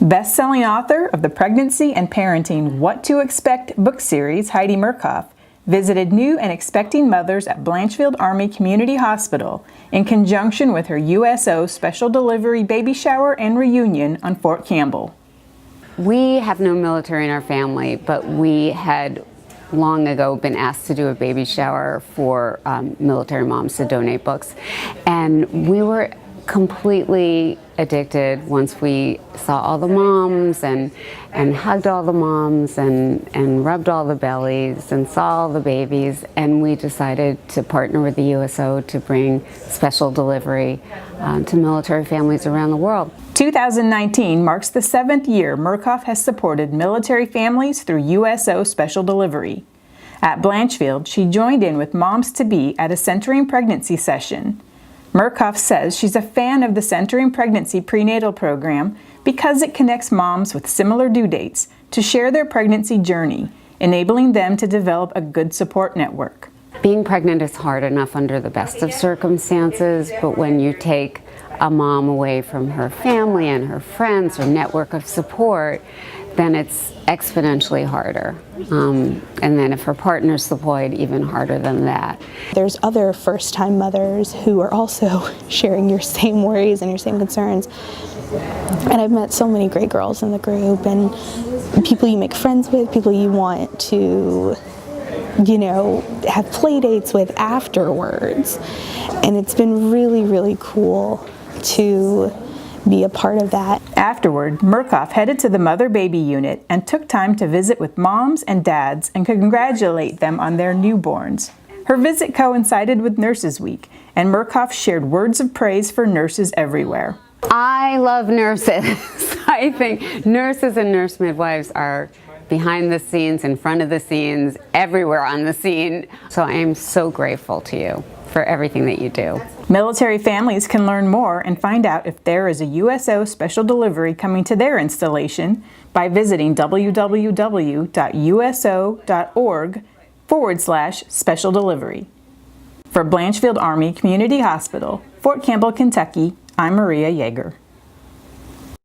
Best-selling author of the Pregnancy and Parenting What to Expect book series, Heidi Murkoff visited new and expecting mothers at Blanchfield Army Community Hospital in conjunction with her USO Special Delivery baby shower and reunion on Fort Campbell. We have no military in our family, but we had long ago been asked to do a baby shower for military moms to donate books. And we were completely addicted once we saw all the moms and hugged all the moms and rubbed all the bellies and saw all the babies, and we decided to partner with the USO to bring special delivery to military families around the world. 2019 marks the 7th year Murkoff has supported military families through USO Special Delivery. At Blanchfield, she joined in with moms-to-be at a centering pregnancy session. Murkoff says she's a fan of the Centering Pregnancy prenatal program because it connects moms with similar due dates to share their pregnancy journey, enabling them to develop a good support network. Being pregnant is hard enough under the best of circumstances, but when you take a mom away from her family and her friends, her network of support, then it's exponentially harder. And then if her partner's deployed, even harder than that. There's other first-time mothers who are also sharing your same worries and your same concerns. And I've met so many great girls in the group, and people you make friends with, people you want to, have play dates with afterwards. And it's been really, really cool to be a part of that. Afterward, Murkoff headed to the mother-baby unit and took time to visit with moms and dads and congratulate them on their newborns. Her visit coincided with Nurses Week, and Murkoff shared words of praise for nurses everywhere. I love nurses. I think nurses and nurse midwives are behind the scenes, in front of the scenes, everywhere on the scene. So I am so grateful to you for everything that you do. Military families can learn more and find out if there is a USO Special Delivery coming to their installation by visiting www.uso.org/special delivery. For Blanchfield Army Community Hospital, Fort Campbell, Kentucky, I'm Maria Yeager.